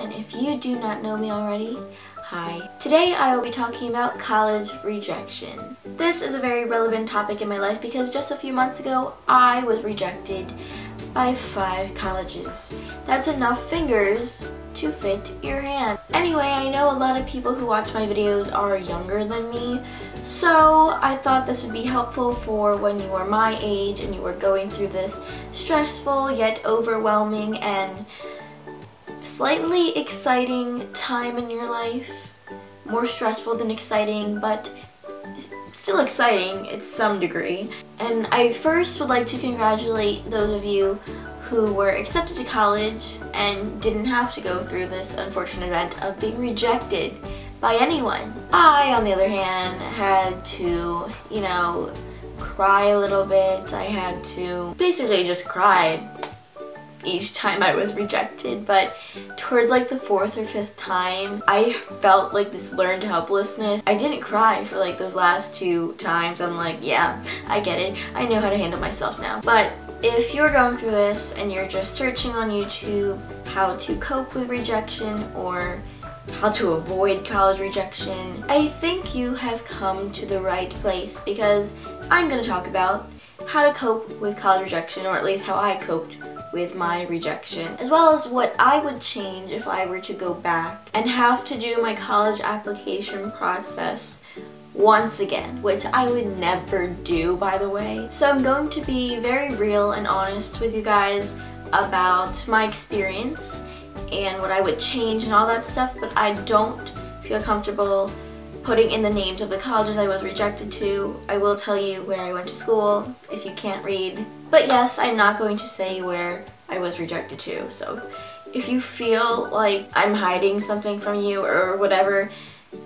and if you do not know me already, hi. Today I will be talking about college rejection. This is a very relevant topic in my life because just a few months ago I was rejected by 5 colleges. That's enough fingers to fit your hand. Anyway, I know a lot of people who watch my videos are younger than me, so I thought this would be helpful for when you are my age and you are going through this stressful yet overwhelming and slightly exciting time in your life. More stressful than exciting, but still exciting at some degree. And I first would like to congratulate those of you who were accepted to college and didn't have to go through this unfortunate event of being rejected by anyone. I, on the other hand, had to, cry a little bit. I had to basically just cry each time I was rejected, but towards like the 4th or 5th time, I felt like this learned helplessness. I didn't cry for like those last 2 times. I'm like, yeah, I get it. I know how to handle myself now. But if you're going through this and you're just searching on YouTube how to cope with rejection or how to avoid college rejection, I think you have come to the right place because I'm going to talk about how to cope with college rejection, or at least how I coped with my rejection, as well as what I would change if I were to go back and have to do my college application process once again, which I would never do, by the way. So I'm going to be very real and honest with you guys about my experience and what I would change and all that stuff, but I don't feel comfortable putting in the names of the colleges I was rejected to. I will tell you where I went to school if you can't read. But yes, I'm not going to say where I was rejected to. So if you feel like I'm hiding something from you or whatever,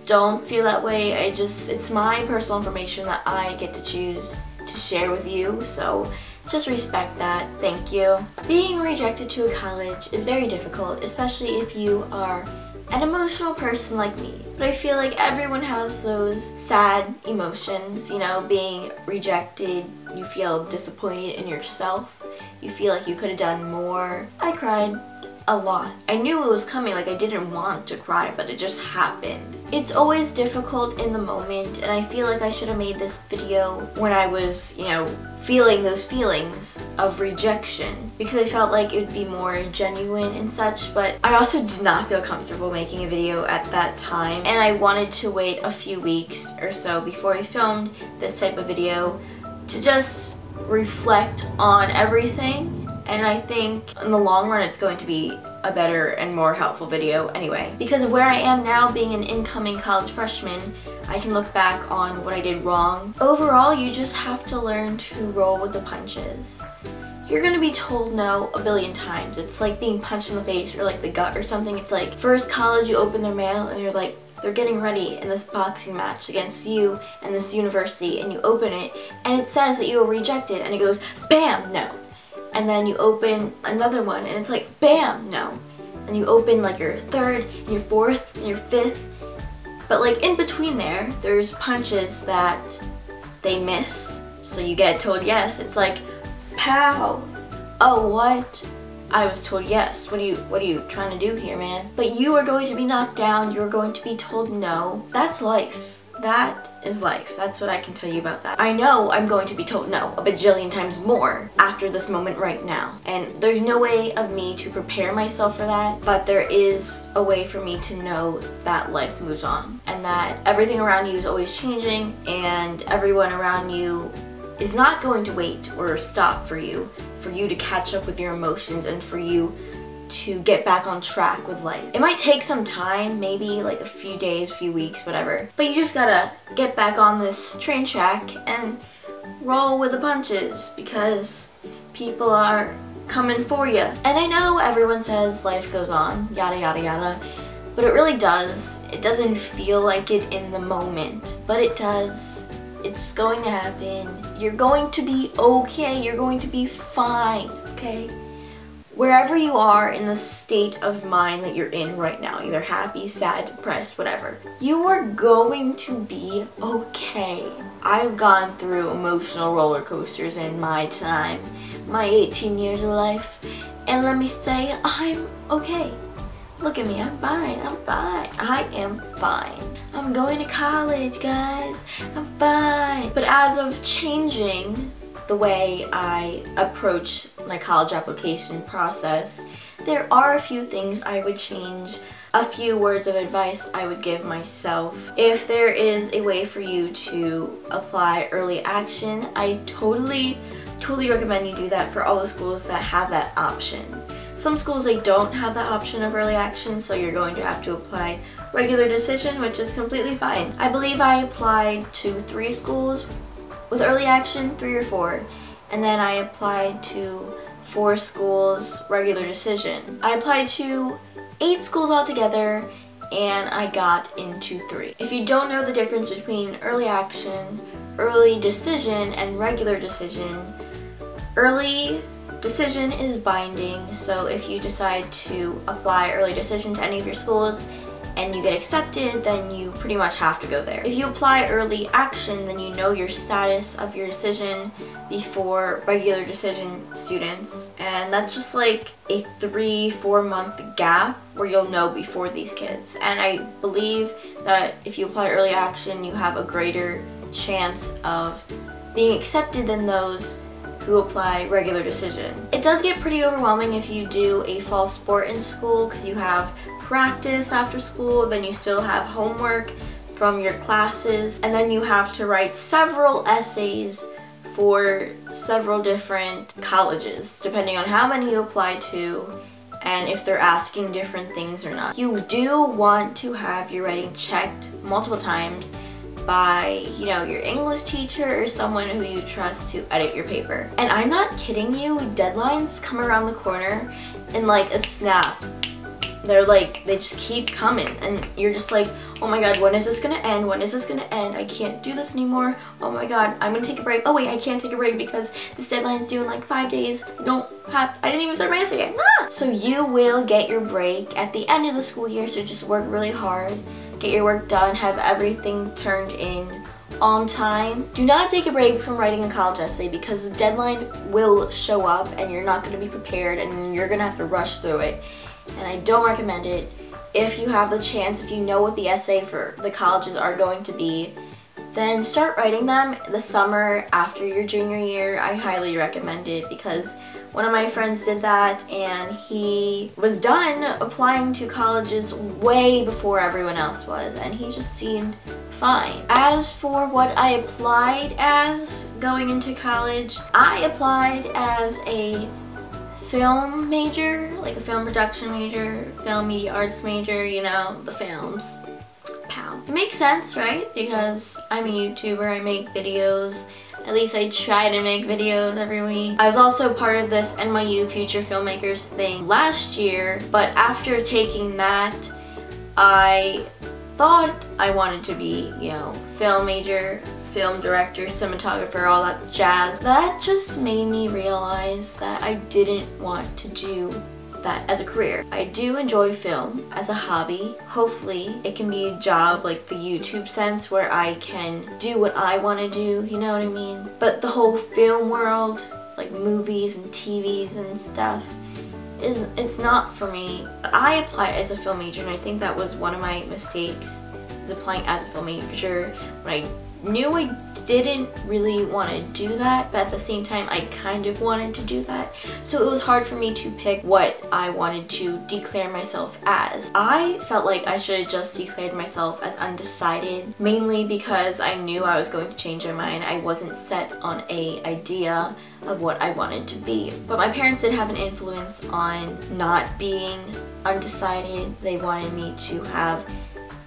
don't feel that way. It's my personal information that I get to choose to share with you. So just respect that. Thank you. Being rejected to a college is very difficult, especially if you are an emotional person like me. But I feel like everyone has those sad emotions, being rejected. You feel disappointed in yourself. You feel like you could have done more. I cried a lot. I knew it was coming, like I didn't want to cry, but it just happened. It's always difficult in the moment, and I feel like I should have made this video when I was, feeling those feelings of rejection, because I felt like it would be more genuine and such, but I also did not feel comfortable making a video at that time, and I wanted to wait a few weeks or so before I filmed this type of video to just reflect on everything. And I think in the long run it's going to be a better and more helpful video anyway. Because of where I am now, being an incoming college freshman, I can look back on what I did wrong. Overall, you just have to learn to roll with the punches. You're gonna be told no a billion times. It's like being punched in the face or like the gut or something. It's like first college, you open their mail and you're like, they're getting ready in this boxing match against you and this university, and you open it and it says that you were rejected and it goes, bam, no. And then you open another one and it's like, bam, no. And you open like your 3rd and your 4th and your 5th. But like in between there's punches that they miss. So you get told yes. It's like, pow. Oh, what? I was told yes. What are you trying to do here, man? But you are going to be knocked down. You're going to be told no. That's life. That is life. That's what I can tell you about that. I know I'm going to be told no a bajillion times more after this moment right now. And there's no way of me to prepare myself for that, but there is a way for me to know that life moves on and that everything around you is always changing and everyone around you is not going to wait or stop for you to catch up with your emotions and for you to get back on track with life. It might take some time, maybe like a few days, few weeks, whatever, but you just gotta get back on this train track and roll with the punches because people are coming for you. And I know everyone says life goes on, yada yada yada, but it really does. It doesn't feel like it in the moment, but it does. It's going to happen. You're going to be okay. You're going to be fine, okay? Wherever you are in the state of mind that you're in right now, either happy, sad, depressed, whatever, you are going to be okay. I've gone through emotional roller coasters in my time, my 18 years of life, and let me say, I'm okay. Look at me, I'm fine, I'm fine. I am fine. I'm going to college, guys. I'm fine. But as of changing the way I approach my college application process, there are a few things I would change, a few words of advice I would give myself. If there is a way for you to apply early action, I totally recommend you do that for all the schools that have that option. Some schools, they don't have the option of early action, so you're going to have to apply regular decision, which is completely fine. I believe I applied to 3 schools with early action, 3 or 4, and then I applied to 4 schools regular decision. I applied to 8 schools altogether, and I got into 3. If you don't know the difference between early action, early decision, and regular decision, early decision is binding, so if you decide to apply early decision to any of your schools and you get accepted, then you pretty much have to go there. If you apply early action, then you know your status of your decision before regular decision students, and that's just like a 3-4 month gap where you'll know before these kids. And I believe that if you apply early action, you have a greater chance of being accepted than those who apply regular decision. It does get pretty overwhelming if you do a fall sport in school, because you have practice after school, then you still have homework from your classes, and then you have to write several essays for several different colleges, depending on how many you apply to and if they're asking different things or not. You do want to have your writing checked multiple times by, you know, your English teacher or someone who you trust to edit your paper. And I'm not kidding you, deadlines come around the corner in like a snap. They're like, they just keep coming, and you're just like, oh my god, when is this gonna end? When is this gonna end? I can't do this anymore. Oh my god, I'm gonna take a break. Oh wait, I can't take a break because this deadline's due in like 5 days. I didn't even start my essay yet. Ah! So you will get your break at the end of the school year, so just work really hard, get your work done, have everything turned in on time. Do not take a break from writing a college essay, because the deadline will show up and you're not gonna be prepared and you're gonna have to rush through it. And I don't recommend it. If you have the chance, if you know what the essay for the colleges are going to be, then start writing them the summer after your junior year. I highly recommend it, because one of my friends did that and he was done applying to colleges way before everyone else was, and he just seemed fine. As for what I applied as going into college, I applied as a film major, like a film production major, film media arts major, you know, the films. Pow. It makes sense, right? Because I'm a YouTuber, I make videos. At least I try to make videos every week. I was also part of this NYU Future Filmmakers thing last year, but after taking that, I thought I wanted to be, you know, film major, film director, cinematographer, all that jazz. That just made me realize that I didn't want to do that as a career. I do enjoy film as a hobby. Hopefully it can be a job, like the YouTube sense, where I can do what I want to do, you know what I mean? But the whole film world, like movies and TVs and stuff, it's not for me. I applied as a film major, and I think that was one of my mistakes, is applying as a film major when I knew I didn't really want to do that, but at the same time I kind of wanted to do that. So it was hard for me to pick what I wanted to declare myself as. I felt like I should have just declared myself as undecided, mainly because I knew I was going to change my mind. I wasn't set on an idea of what I wanted to be. But my parents did have an influence on not being undecided. They wanted me to have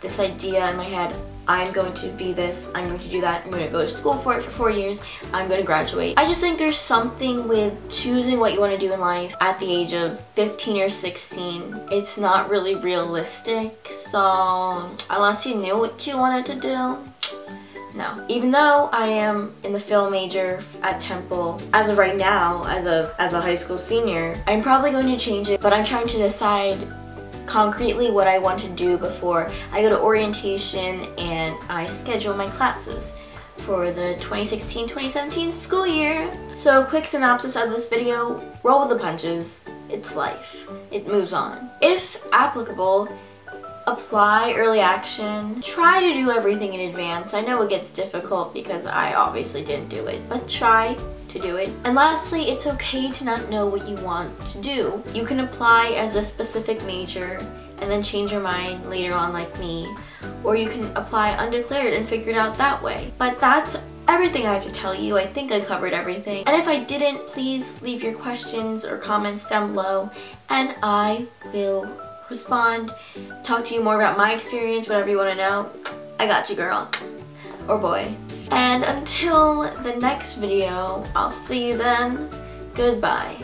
this idea in my head: I'm going to be this, I'm going to do that, I'm going to go to school for it for 4 years, I'm going to graduate. I just think there's something with choosing what you want to do in life at the age of 15 or 16. It's not really realistic, so unless you knew what you wanted to do, no. Even though I am in the film major at Temple, as of right now, as a high school senior, I'm probably going to change it, but I'm trying to decide concretely what I want to do before I go to orientation and I schedule my classes for the 2016-2017 school year. So quick synopsis of this video: roll with the punches. it's life. It moves on. If applicable, apply early action. Try to do everything in advance. I know it gets difficult because I obviously didn't do it, but try to do it. And lastly, it's okay to not know what you want to do. You can apply as a specific major and then change your mind later on like me, or you can apply undeclared and figure it out that way. But that's everything I have to tell you. I think I covered everything. And if I didn't, please leave your questions or comments down below and I will respond, talk to you more about my experience, whatever you want to know. I got you, girl. Or boy. And until the next video, I'll see you then. Goodbye.